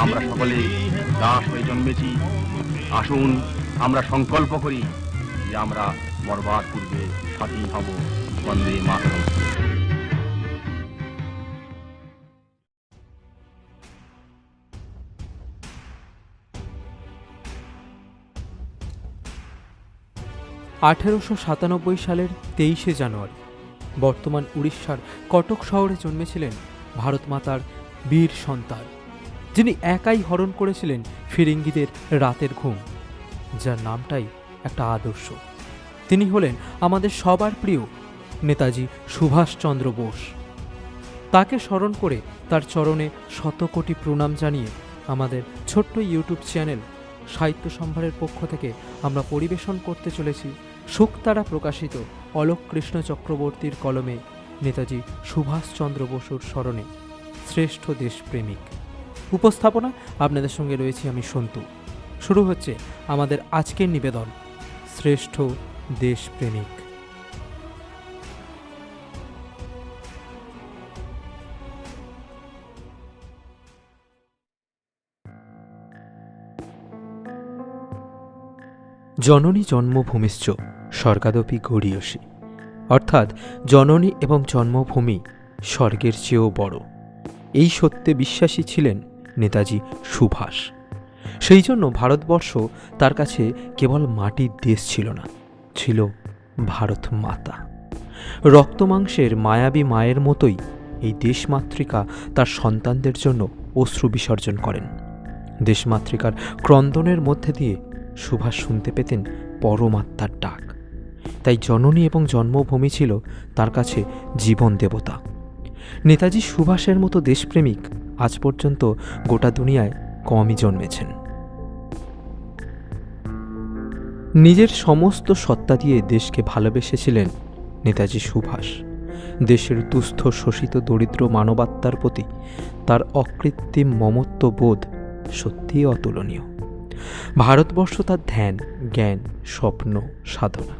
আমরা সকলে দাস হয়ে জন্মেছি। আসুন আমরা সংকল্প করি যে আমরা মরবার পূর্বে স্বাধীন হব। বন্দে মাতরম। সালের 23শে জানুয়ারি বর্তমান উড়িষ্যার কটক শহরে জন্মেছিলেন ভারত মাতার বীর সন্তান, যিনি একাই হরণ করেছিলেন ফিরিঙ্গিদের রাতের ঘুম, যার নামটাই একটা আদর্শ। তিনি হলেন আমাদের সবার প্রিয় নেতাজি সুভাষচন্দ্র বোস। তাকে স্মরণ করে তার চরণে শতকোটি প্রণাম জানিয়ে আমাদের ছোট্ট ইউটিউব চ্যানেল সাহিত্য সম্ভারের পক্ষ থেকে আমরা পরিবেশন করতে চলেছি শুকতারা প্রকাশিত অলোক কৃষ্ণ চক্রবর্তীর কলমে নেতাজি সুভাষচন্দ্র বসুর স্মরণে শ্রেষ্ঠ দেশপ্রেমিক। উপস্থাপনা আপনাদের সঙ্গে রয়েছি আমি সন্তু। শুরু হচ্ছে আমাদের আজকের নিবেদন, শ্রেষ্ঠ দেশপ্রেমিক। জননী জন্মভূমিশ্চ স্বর্গাদপি গরীয়সী, অর্থাৎ জননী এবং জন্মভূমি স্বর্গের চেয়েও বড়। এই সত্যে বিশ্বাসী ছিলেন নেতাজি সুভাষ। সেই জন্য ভারতবর্ষ তার কাছে কেবল মাটির দেশ ছিল না, ছিল ভারত মাতা। রক্তমাংসের মায়াবী মায়ের মতোই এই দেশমাতৃকা তার সন্তানদের জন্য অশ্রু বিসর্জন করেন। দেশমাতৃকার ক্রন্দনের মধ্যে দিয়ে সুভাষ শুনতে পেতেন পরমাত্মার ডাক। তাই জননী এবং জন্মভূমি ছিল তার কাছে জীবন দেবতা। নেতাজি সুভাষের মতো দেশপ্রেমিক আজ পর্যন্ত গোটা দুনিয়ায় কমই জন্মেছেন। নিজের সমস্ত সত্তা দিয়ে দেশকে ভালোবেসেছিলেন নেতাজি সুভাষ। দেশের দুস্থ শোষিত দরিদ্র মানবাত্মার প্রতি তার অকৃত্রিম মমত্ববোধ সত্যিই অতুলনীয়। ভারতবর্ষ তার ধ্যান, জ্ঞান, স্বপ্ন, সাধনা।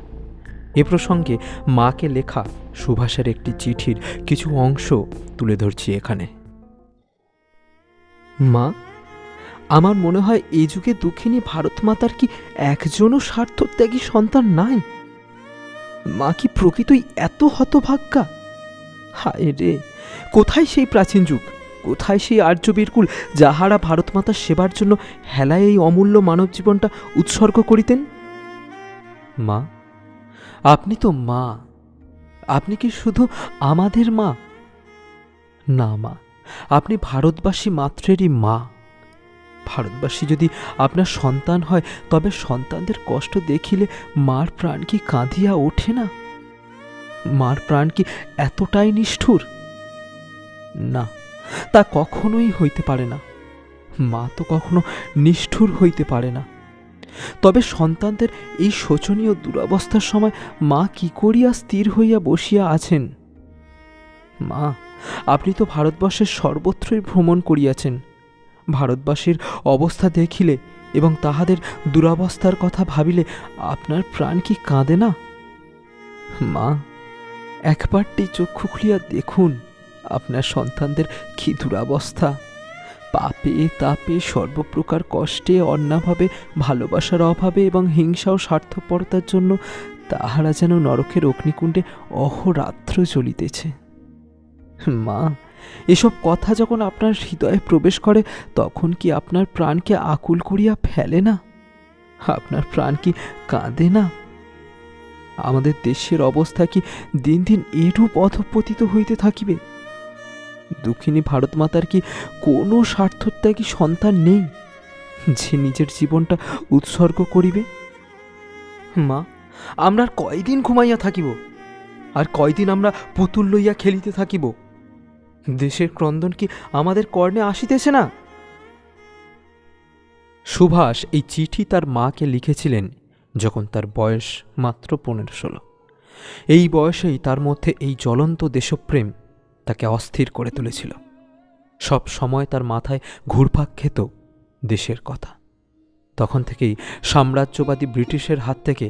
এ প্রসঙ্গে মাকে লেখা সুভাষের একটি চিঠির কিছু অংশ তুলে ধরছি এখানে। মা, আমার মনে হয় এই যুগে দুঃখিনী ভারত মাতার কি একজনও স্বার্থত্যাগী সন্তান নাই? মা কি প্রকৃতই এত হতভাগ্যা? হায় রে, কোথায় সেই প্রাচীন যুগ, কোথায় সেই আর্য বীরকুল যাহারা ভারত মাতার সেবার জন্য হেলায় এই অমূল্য মানব জীবনটা উৎসর্গ করিতেন? মা, আপনি তো মা, আপনি কি শুধু আমাদের মা? না মা, আপনি ভারতবাসী মাত্রেরই মা। ভারতবাসী যদি আপনার সন্তান হয় তবে সন্তানদের কষ্ট দেখিলে মার প্রাণ কি কাঁদিয়া ওঠে না? মার প্রাণ কি এতটাই নিষ্ঠুর? না, তা কখনোই হইতে পারে না। মা তো কখনো নিষ্ঠুর হইতে পারে না। তবে সন্তানদের এই শোচনীয় দুরবস্থার সময় মা কি করিয়া স্থির হইয়া বসিয়া আছেন? মা, আপনি তো ভারতবর্ষের সর্বত্রই ভ্রমণ করিয়াছেন। ভারতবাসীর অবস্থা দেখিলে এবং তাহাদের দুরবস্থার কথা ভাবিলে আপনার প্রাণ কি কাঁদে না? মা, একবারটি চক্ষু খুলিয়া দেখুন আপনার সন্তানদের কি দুরবস্থা। পাপে তাপে সর্বপ্রকার কষ্টে, অন্যাভাবে, ভালোবাসার অভাবে এবং হিংসা ও স্বার্থপরতার জন্য তাহারা যেন নরকের অগ্নিকুণ্ডে অহোরাত্র জ্বলিতেছে। মা, এসব কথা যখন আপনার হৃদয়ে প্রবেশ করে তখন কি আপনার প্রাণকে আকুল করিয়া ফেলে না? আপনার প্রাণ কি কাঁদে না? আমাদের দেশের অবস্থা কি দিন দিন এরূপ অধঃপতিত হইতে থাকিবে? দুঃখিনী ভারত মাতার কি কোনো স্বার্থত্যাগী সন্তান নেই যে নিজের জীবনটা উৎসর্গ করিবে? মা, আমরা আর কয়দিন ঘুমাইয়া থাকিব? আর কয়দিন আমরা পুতুল লইয়া খেলিতে থাকিব? দেশের ক্রন্দন কি আমাদের কর্ণে আসিতেছে না? সুভাষ এই চিঠি তার মাকে লিখেছিলেন যখন তার বয়স মাত্র 15-16। এই বয়সেই তার মধ্যে এই জ্বলন্ত দেশপ্রেম তাকে অস্থির করে তুলেছিল। সব সময় তার মাথায় ঘুরপাক খেত দেশের কথা। তখন থেকেই সাম্রাজ্যবাদী ব্রিটিশের হাত থেকে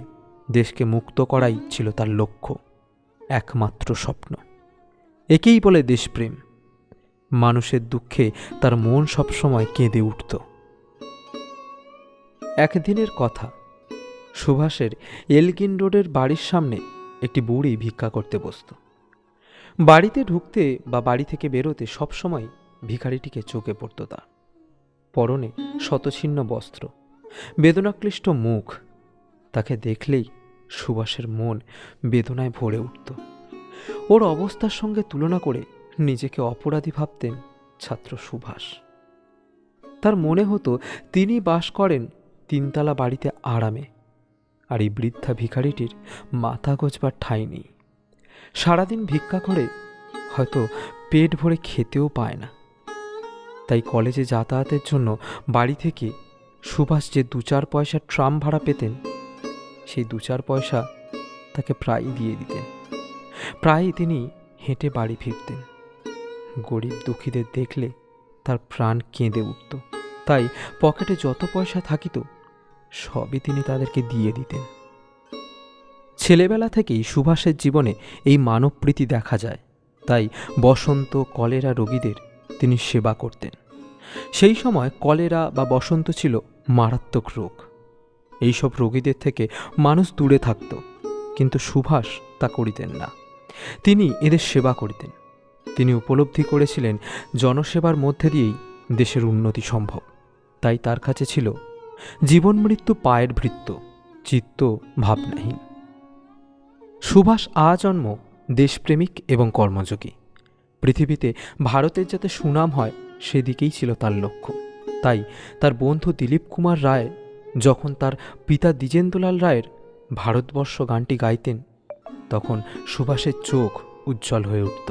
দেশকে মুক্ত করাই ছিল তার লক্ষ্য, একমাত্র স্বপ্ন। একেই বলে দেশপ্রেম। মানুষের দুঃখে তার মন সবসময় কেঁদে উঠত। একদিনের কথা, সুভাষের এলগিন রোডের বাড়ির সামনে একটি বুড়ি ভিক্ষা করতে বসত। বাড়িতে ঢুকতে বা বাড়ি থেকে বেরোতে সবসময় ভিখারিটিকে চোখে পড়ত তার। পরনে শতছিন্ন বস্ত্র, বেদনাক্লিষ্ট মুখ। তাকে দেখলেই সুভাষের মন বেদনায় ভরে উঠত। ওর অবস্থার সঙ্গে তুলনা করে নিজেকে অপরাধী ভাবতেন ছাত্র সুভাষ। তার মনে হতো তিনি বাস করেন 3তলা বাড়িতে আরামে, আর এই বৃদ্ধা ভিখারিটির মাথা গোজবার ঠাঁই নেই। সারাদিন ভিক্ষা করে হয়তো পেট ভরে খেতেও পায় না। তাই কলেজে যাতায়াতের জন্য বাড়ি থেকে সুভাষ যে 2-4 পয়সা ট্রাম ভাড়া পেতেন, সেই 2-4 পয়সা তাকে প্রায়ই দিয়ে দিতেন। প্রায়ই তিনি হেঁটে বাড়ি ফিরতেন। গরিব দুঃখীদের দেখলে তার প্রাণ কেঁদে উঠত। তাই পকেটে যত পয়সা থাকিত সবই তিনি তাদেরকে দিয়ে দিতেন। ছেলেবেলা থেকেই সুভাষের জীবনে এই মানবপ্রীতি দেখা যায়। তাই বসন্ত, কলেরা রোগীদের তিনি সেবা করতেন। সেই সময় কলেরা বা বসন্ত ছিল মারাত্মক রোগ। এইসব রোগীদের থেকে মানুষ দূরে থাকত, কিন্তু সুভাষ তা করিতেন না। তিনি এদের সেবা করিতেন। তিনি উপলব্ধি করেছিলেন জনসেবার মধ্যে দিয়েই দেশের উন্নতি সম্ভব। তাই তার কাছে ছিল জীবন মৃত্যু পায়ের ভৃত্য, চিত্ত ভাবনাহীন। সুভাষ আজন্ম দেশপ্রেমিক এবং কর্মযোগী। পৃথিবীতে ভারতের যাতে সুনাম হয় সেদিকেই ছিল তার লক্ষ্য। তাই তার বন্ধু দিলীপ কুমার রায় যখন তার পিতা দ্বিজেন্দ্রলাল রায়ের ভারতবর্ষ গানটি গাইতেন, তখন সুভাষের চোখ উজ্জ্বল হয়ে উঠত।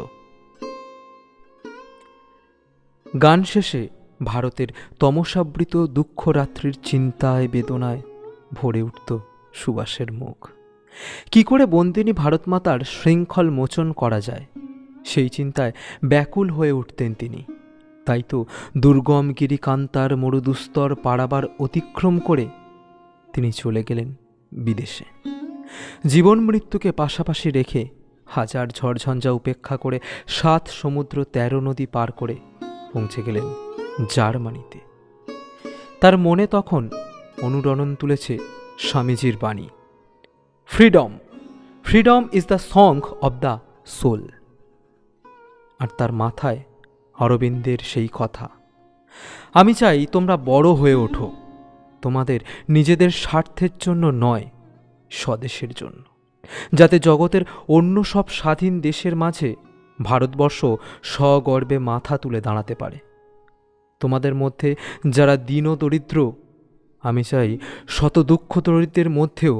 গান শেষে ভারতের তমসাবৃত দুঃখ রাত্রির চিন্তায় বেদনায় ভরে উঠত সুভাষের মুখ। কি করে বন্দিনী ভারতমাতার শৃঙ্খল মোচন করা যায়, সেই চিন্তায় ব্যাকুল হয়ে উঠতেন তিনি। তাই তো দুর্গম গিরিকান্তার মরুদুস্তর পাড়াবার অতিক্রম করে তিনি চলে গেলেন বিদেশে। জীবন মৃত্যুকে পাশাপাশি রেখে হাজার ঝড়ঝঞ্ঝা উপেক্ষা করে 7 সমুদ্র 13 নদী পার করে পৌঁছে গেলেন জার্মানিতে। তার মনে তখন অনুরণন তুলেছে স্বামীজির বাণী, freedom, freedom is the song of the soul. আর তার মাথায় অরবিন্দের সেই কথা, আমি চাই তোমরা বড় হয়ে ওঠো, তোমাদের নিজেদের স্বার্থের জন্য নয়, স্বদেশের জন্য, যাতে জগতের অন্য সব স্বাধীন দেশের মাঝে ভারতবর্ষ সগর্বে মাথা তুলে দাঁড়াতে পারে। তোমাদের মধ্যে যারা দীন দরিদ্র, আমি চাই শত দুঃখ দরিদ্রের মধ্যেও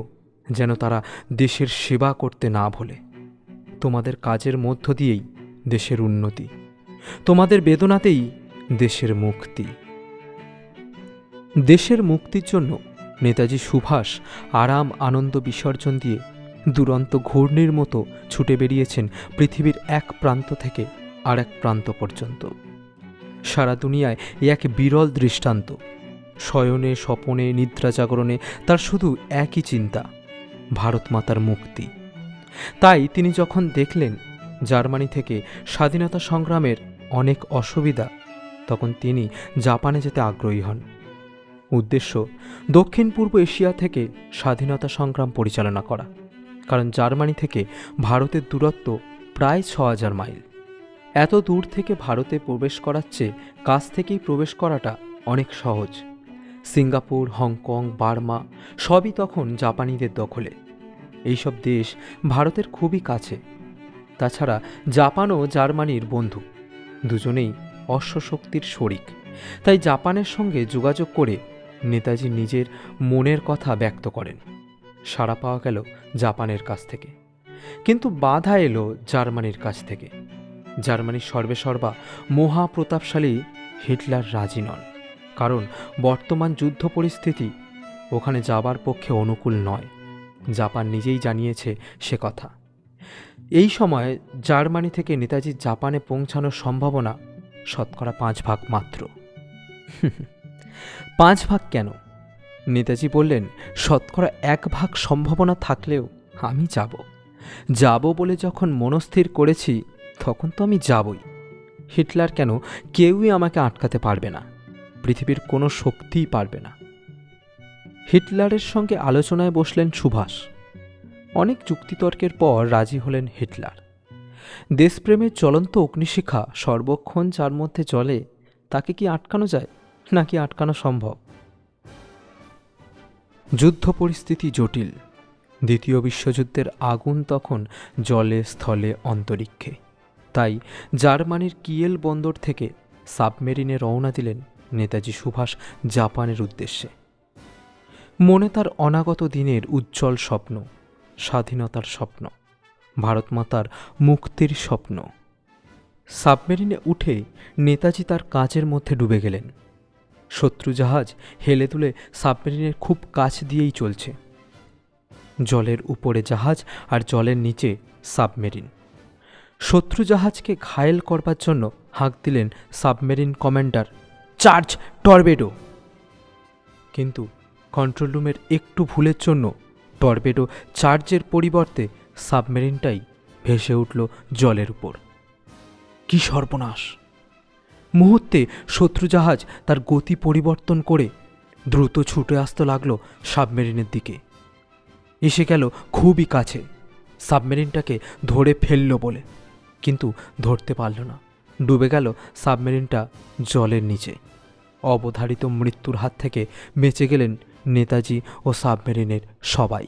যেন তারা দেশের সেবা করতে না ভোলে। তোমাদের কাজের মধ্য দিয়েই দেশের উন্নতি, তোমাদের বেদনাতেই দেশের মুক্তি। দেশের মুক্তির জন্য নেতাজি সুভাষ আরাম আনন্দ বিসর্জন দিয়ে দুরন্ত ঘূর্ণির মতো ছুটে বেরিয়েছেন পৃথিবীর এক প্রান্ত থেকে আর এক প্রান্ত পর্যন্ত। সারা দুনিয়ায় এক বিরল দৃষ্টান্ত। শয়নে স্বপনে নিদ্রা জাগরণে তার শুধু একই চিন্তা, ভারত মাতার মুক্তি। তাই তিনি যখন দেখলেন জার্মানি থেকে স্বাধীনতা সংগ্রামের অনেক অসুবিধা, তখন তিনি জাপানে যেতে আগ্রহী হন। উদ্দেশ্য দক্ষিণ পূর্ব এশিয়া থেকে স্বাধীনতা সংগ্রাম পরিচালনা করা, কারণ জার্মানি থেকে ভারতের দূরত্ব প্রায় 6000 মাইল। এত দূর থেকে ভারতে প্রবেশ করার চেয়ে কাছ থেকেই প্রবেশ করাটা অনেক সহজ। সিঙ্গাপুর, হংকং, বার্মা সবই তখন জাপানিদের দখলে। এইসব দেশ ভারতের খুবই কাছে। তাছাড়া জাপানও জার্মানির বন্ধু, দুজনেই অশ্বশক্তির শরিক। তাই জাপানের সঙ্গে যোগাযোগ করে নেতাজি নিজের মনের কথা ব্যক্ত করেন। সাড়া পাওয়া গেল জাপানের কাছ থেকে, কিন্তু বাধা এলো জার্মানির কাছ থেকে। জার্মানির সর্বেসর্বা মহাপ্রতাপশালী হিটলার রাজি নন, কারণ বর্তমান যুদ্ধ পরিস্থিতি ওখানে যাবার পক্ষে অনুকূল নয়। জাপান নিজেই জানিয়েছে সে কথা। এই সময় জার্মানি থেকে নেতাজি জাপানে পৌঁছানোর সম্ভাবনা 5% মাত্র। 5% কেন? নেতাজি বললেন 1% সম্ভাবনা থাকলেও আমি যাব বলে যখন মনস্থির করেছি তখন তো আমি যাবই। হিটলার কেন, কেউই আমাকে আটকাতে পারবে না, পৃথিবীর কোনো শক্তিই পারবে না। হিটলারের সঙ্গে আলোচনায় বসলেন সুভাষ। অনেক যুক্তিতর্কের পর রাজি হলেন হিটলার। দেশপ্রেমের জ্বলন্ত অগ্নিশিখা সর্বক্ষণ যার মধ্যে জ্বলে তাকে কি আটকানো যায়, নাকি আটকানো সম্ভব? যুদ্ধ পরিস্থিতি জটিল। দ্বিতীয় বিশ্বযুদ্ধের আগুন তখন জলে, স্থলে, অন্তরিক্ষে। তাই জার্মানির কিয়েল বন্দর থেকে সাবমেরিনে রওনা দিলেন নেতাজি সুভাষ জাপানের উদ্দেশ্যে। মনে তার অনাগত দিনের উজ্জ্বল স্বপ্ন, স্বাধীনতার স্বপ্ন, ভারতমাতার মুক্তির স্বপ্ন। সাবমেরিনে উঠে নেতাজি তার কাজের মধ্যে ডুবে গেলেন। শত্রু জাহাজ হেলে দুলে সাবমেরিনের খুব কাছ দিয়েই চলছে। জলের উপরে জাহাজ আর জলের নিচে সাবমেরিন। শত্রু জাহাজকে ঘায়েল করবার জন্য হাঁক দিলেন সাবমেরিন কমান্ডার, চার্জ টর্পেডো। কিন্তু কন্ট্রোল রুমের একটু ভুলের জন্য টর্পেডো চার্জের পরিবর্তে সাবমেরিনটাই ভেসে উঠল জলের উপর। কি সর্বনাশ! মুহূর্তে শত্রু জাহাজ তার গতি পরিবর্তন করে দ্রুত ছুটে আসতে লাগলো সাবমেরিনের দিকে। এসে গেল খুবই কাছে, সাবমেরিনটাকে ধরে ফেলল বলে, কিন্তু ধরতে পারল না। ডুবে গেল সাবমেরিনটা জলের নিচে। অবধারিত মৃত্যুর হাত থেকে বেঁচে গেলেন নেতাজি ও সাবমেরিনের সবাই।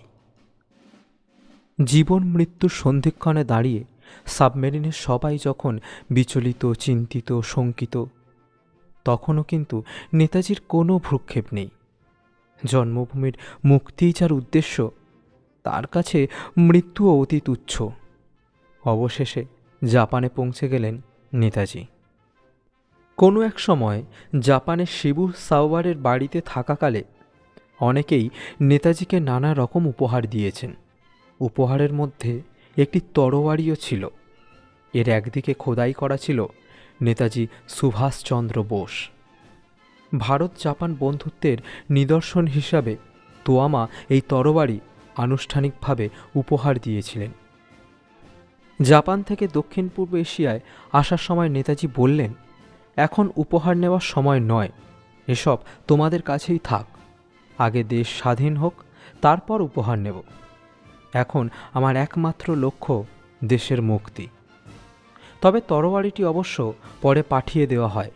জীবন মৃত্যুর সন্ধিক্ষণে দাঁড়িয়ে সাবমেরিনের সবাই যখন বিচলিত, চিন্তিত, শঙ্কিত, তখনও কিন্তু নেতাজির কোনো ভ্রুক্ষেপ নেই। জন্মভূমির মুক্তিই যার উদ্দেশ্য, তার কাছে মৃত্যুও অতি তুচ্ছ। অবশেষে জাপানে পৌঁছে গেলেন নেতাজি। কোনো এক সময় জাপানের শিবু সাওয়ারের বাড়িতে থাকাকালে অনেকেই নেতাজিকে নানা রকম উপহার দিয়েছেন। উপহারের মধ্যে একটি তরোয়ারিও ছিল। এর একদিকে খোদাই করা ছিল নেতাজি সুভাষচন্দ্র বোস। ভারত জাপান বন্ধুত্বের নিদর্শন হিসাবে তোয়ামা এই তরবারি আনুষ্ঠানিকভাবে উপহার দিয়েছিলেন। জাপান থেকে দক্ষিণ পূর্ব এশিয়ায় আসার সময় নেতাজি বললেন, এখন উপহার নেওয়ার সময় নয়, এসব তোমাদের কাছেই থাক। আগে দেশ স্বাধীন হোক, তারপর উপহার নেব। এখন আমার একমাত্র লক্ষ্য দেশের মুক্তি। তবে তরবারিটি অবশ্য পরে পাঠিয়ে দেওয়া হয়।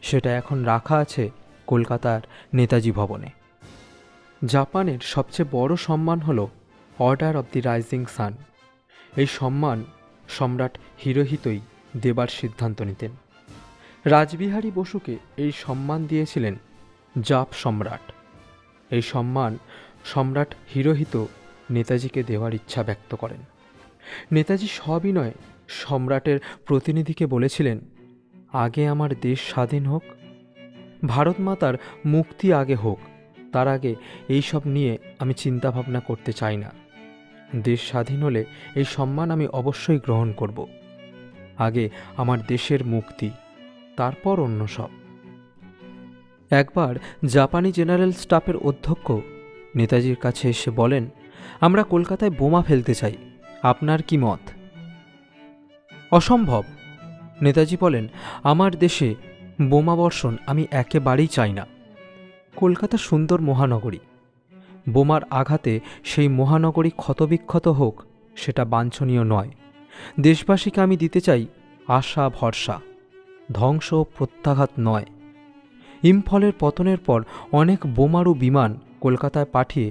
সেটা এখন রাখা আছে কলকাতার নেতাজি ভবনে। জাপানের সবচেয়ে বড় সম্মান হল order of the rising sun. এই সম্মান সম্রাট হিরোহিতোই দেবার সিদ্ধান্ত নিতেন। রাসবিহারী বসুকে এই সম্মান দিয়েছিলেন জাপ সম্রাট। এই সম্মান সম্রাট হিরোহিতো নেতাজিকে দেওয়ার ইচ্ছা ব্যক্ত করেন। নেতাজি সবিনয়ে সম্রাটের প্রতিনিধিকে বলেছিলেন, আগে আমার দেশ স্বাধীন হোক, ভারত মাতার মুক্তি আগে হোক, তার আগে এই সব নিয়ে আমি চিন্তাভাবনা করতে চাই না। দেশ স্বাধীন হলে এই সম্মান আমি অবশ্যই গ্রহণ করব। আগে আমার দেশের মুক্তি, তারপর অন্য সব। একবার জাপানি জেনারেল স্টাফের অধ্যক্ষ নেতাজির কাছে এসে বলেন, আমরা কলকাতায় বোমা ফেলতে চাই, আপনার কি মত? অসম্ভব। নেতাজি বলেন, আমার দেশে বোমা বর্ষণ আমি একেবারেই চাই না। কলকাতা সুন্দর মহানগরী, বোমার আঘাতে সেই মহানগরী ক্ষতবিক্ষত হোক, সেটা বাঞ্ছনীয় নয়। দেশবাসীকে আমি দিতে চাই আশা, ভরসা, ধ্বংস ও প্রত্যাঘাত নয়। ইম্ফলের পতনের পর অনেক বোমারু বিমান কলকাতায় পাঠিয়ে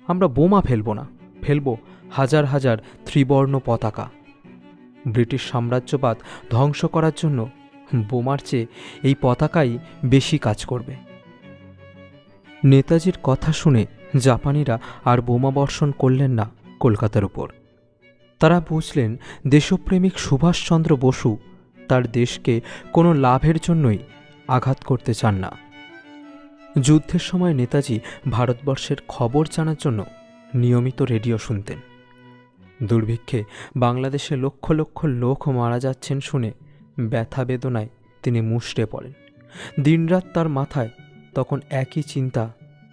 আমরা বোমা ফেলব না, ফেলব হাজার হাজার ত্রিবর্ণ পতাকা। ব্রিটিশ সাম্রাজ্যবাদ ধ্বংস করার জন্য বোমার চেয়ে এই পতাকাই বেশি কাজ করবে। নেতাজির কথা শুনে জাপানিরা আর বোমা বর্ষণ করলেন না কলকাতার উপর। তারা বুঝলেন দেশপ্রেমিক সুভাষচন্দ্র বসু তার দেশকে কোনো লাভের জন্যই আঘাত করতে চান না। যুদ্ধের সময় নেতাজি ভারতবর্ষের খবর জানার জন্য নিয়মিত রেডিও শুনতেন। দুর্ভিক্ষে বাংলাদেশে লক্ষ লক্ষ লোক মারা যাচ্ছেন শুনে ব্যথা বেদনায় তিনি মুষড়ে পড়েন। দিনরাত তার মাথায় তখন একই চিন্তা,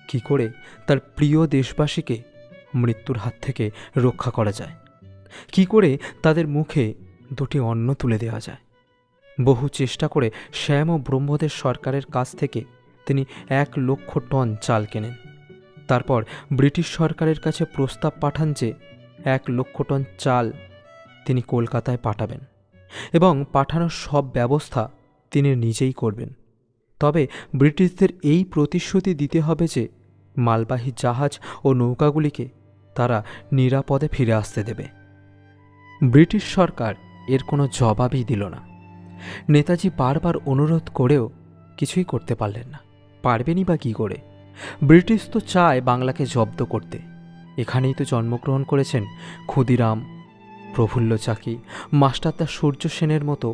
কি করে তার প্রিয় দেশবাসীকে মৃত্যুর হাত থেকে রক্ষা করা যায়, কি করে তাদের মুখে দুটি অন্ন তুলে দেওয়া যায়। বহু চেষ্টা করে শ্যাম ও ব্রহ্মদেব সরকারের কাছ থেকে তিনি 1,00,000 টন চাল কেনেন। তারপর ব্রিটিশ সরকারের কাছে প্রস্তাব পাঠান যে 1,00,000 টন চাল তিনি কলকাতায় পাঠাবেন এবং পাঠানোর সব ব্যবস্থা তিনি নিজেই করবেন। তবে ব্রিটিশদের এই প্রতিশ্রুতি দিতে হবে যে মালবাহী জাহাজ ও নৌকাগুলিকে তারা নিরাপদে ফিরে আসতে দেবে। ব্রিটিশ সরকার এর কোনো জবাবই দিল না। নেতাজি বারবার অনুরোধ করেও কিছুই করতে পারলেন না। পারবেনই বা কী করে? ব্রিটিশ তো চায় বাংলাকে জব্দ করতে। এখানেই তো জন্মগ্রহণ করেছেন ক্ষুদিরাম, প্রফুল্ল চাকি, মাস্টারদা সূর্য সেনের মতো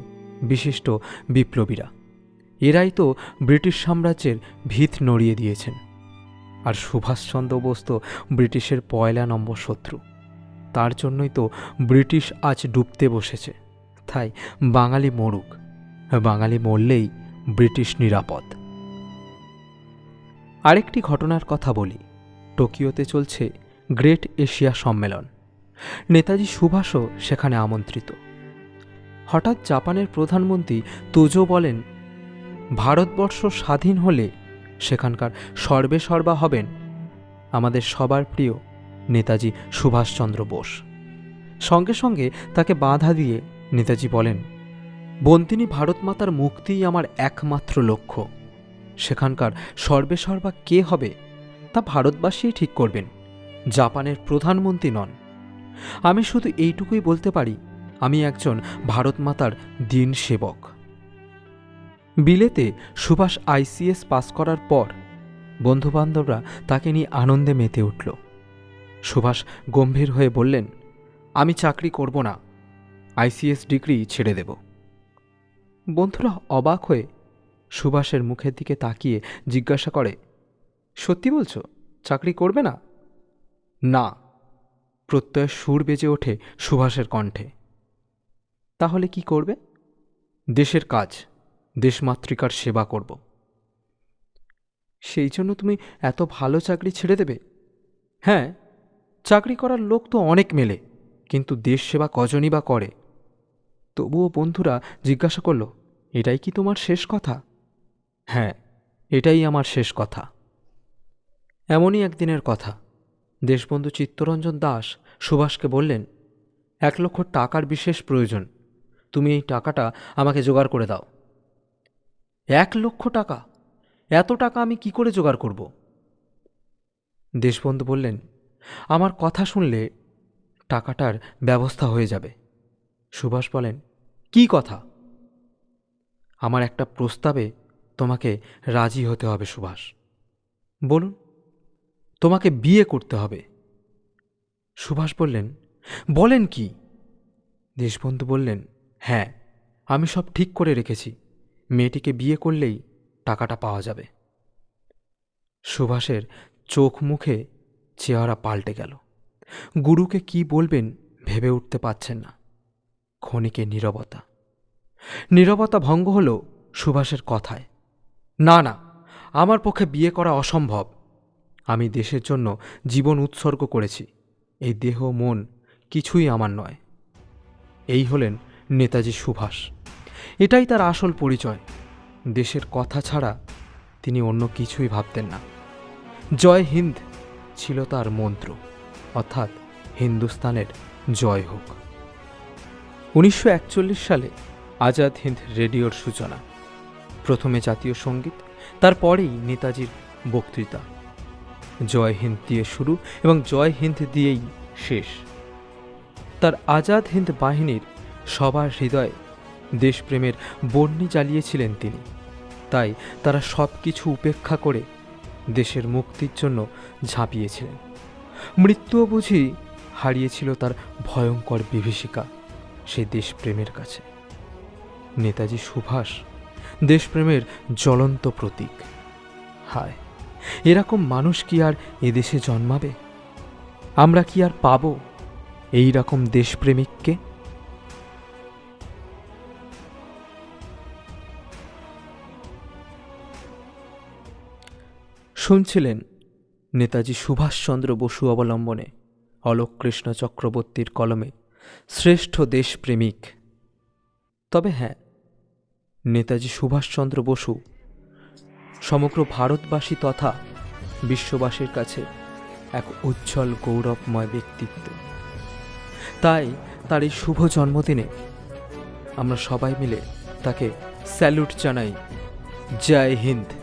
বিশিষ্ট বিপ্লবীরা। এরাই তো ব্রিটিশ সাম্রাজ্যের ভিত নড়িয়ে দিয়েছেন। আর সুভাষচন্দ্র বোস তো ব্রিটিশের 1 নম্বর শত্রু। তার জন্যই তো ব্রিটিশ আজ ডুবতে বসেছে। তাই বাঙালি মরুক, বাঙালি মরলেই ব্রিটিশ নিরাপদ। আরেকটি ঘটনার কথা বলি। টোকিওতে চলছে গ্রেট এশিয়া সম্মেলন। নেতাজি সুভাষও সেখানে আমন্ত্রিত। হঠাৎ জাপানের প্রধানমন্ত্রী তোজো বলেন, ভারতবর্ষ স্বাধীন হলে সেখানকার সর্বেসর্বা হবেন আমাদের সবার প্রিয় নেতাজি সুভাষচন্দ্র বোস। সঙ্গে সঙ্গে তাকে বাধা দিয়ে নেতাজি বলেন, বন্দিনী ভারতমাতার মুক্তিই আমার একমাত্র লক্ষ্য। সেখানকার সর্বেসর্বা কে হবে তা ভারতবাসীই ঠিক করবেন, জাপানের প্রধানমন্ত্রী নন। আমি শুধু এইটুকুই বলতে পারি, আমি একজন ভারতমাতার দিন সেবক। বিলেতে সুভাষ ICS পাস করার পর বন্ধুবান্ধবরা তাকে নিয়ে আনন্দে মেতে উঠল। সুভাষ গম্ভীর হয়ে বললেন, আমি চাকরি করব না, ICS ডিগ্রি ছেড়ে দেব। বন্ধুরা অবাক হয়ে সুভাষের মুখের দিকে তাকিয়ে জিজ্ঞাসা করে, সত্যি বলছো, চাকরি করবে না? না, প্রত্যয়ের সুর বেজে ওঠে সুভাষের কণ্ঠে। তাহলে কি করবে? দেশের কাজ, দেশমাতৃকার সেবা করব। সেই জন্য তুমি এত ভালো চাকরি ছেড়ে দেবে? হ্যাঁ, চাকরি করার লোক তো অনেক মেলে, কিন্তু দেশ সেবা কজনই বা করে। তবুও বন্ধুরা জিজ্ঞাসা করল, এটাই কি তোমার শেষ কথা? হ্যাঁ, এটাই আমার শেষ কথা। এমনই একদিনের কথা। দেশবন্ধু চিত্তরঞ্জন দাস সুভাষকে বললেন, 1,00,000 টাকার বিশেষ প্রয়োজন, তুমি এই টাকাটা আমাকে জোগাড় করে দাও। 1,00,000 টাকা? এত টাকা আমি কি করে জোগাড় করব? দেশবন্ধু বললেন, আমার কথা শুনলে টাকাটার ব্যবস্থা হয়ে যাবে। সুভাষ বলেন, কি কথা? আমার একটা প্রস্তাবে তোমাকে রাজি হতে হবে সুভাষ। বলুন। তোমাকে বিয়ে করতে হবে। সুভাষ বললেন, বলেন কি? দেশবন্ধু বললেন, হ্যাঁ, আমি সব ঠিক করে রেখেছি, মেয়েটিকে বিয়ে করলেই টাকাটা পাওয়া যাবে। সুভাষের চোখ মুখে চেহারা পাল্টে গেল। গুরুকে কি বলবেন ভেবে উঠতে পারছেন না। ক্ষণিকে নীরবতা। নীরবতা ভঙ্গ হল সুভাষের কথায়। না না, আমার পক্ষে বিয়ে করা অসম্ভব। আমি দেশের জন্য জীবন উৎসর্গ করেছি, এই দেহ মন কিছুই আমার নয়। এই হলেন নেতাজি সুভাষ। এটাই তার আসল পরিচয়। দেশের কথা ছাড়া তিনি অন্য কিছুই ভাবতেন না। জয় হিন্দ ছিল তার মন্ত্র, অর্থাৎ হিন্দুস্তানের জয় হোক। 1941 সালে আজাদ হিন্দ রেডিওর সূচনা। প্রথমে জাতীয় সঙ্গীত, তারপরেই নেতাজির বক্তৃতা। জয় হিন্দ দিয়ে শুরু এবং জয় হিন্দ দিয়েই শেষ। তার আজাদ হিন্দ বাহিনীর সবার হৃদয়ে দেশপ্রেমের বহ্নি জ্বালিয়েছিলেন তিনি। তাই তারা সব কিছু উপেক্ষা করে দেশের মুক্তির জন্য ঝাঁপিয়েছিলেন। মৃত্যুও বুঝি হারিয়েছিল তার ভয়ঙ্কর বিভীষিকা সেই দেশপ্রেমের কাছে। নেতাজি সুভাষ দেশপ্রেমের জ্বলন্ত প্রতীক। হায়, এরকম মানুষ কি আর এদেশে জন্মাবে? আমরা কি আর পাবো এই রকম দেশপ্রেমিককে? শুনছিলেন নেতাজি সুভাষচন্দ্র বসু অবলম্বনে অলোক কৃষ্ণ চক্রবর্তীর কলমে শ্রেষ্ঠ দেশপ্রেমিক। তবে হ্যাঁ, নেতাজি সুভাষচন্দ্র বসু সমগ্র ভারতবাসী তথা বিশ্ববাসীর কাছে এক উজ্জ্বল গৌরবময় ব্যক্তিত্ব। তাই তার এই শুভ জন্মদিনে আমরা সবাই মিলে তাকে স্যালুট জানাই। জয় হিন্দ।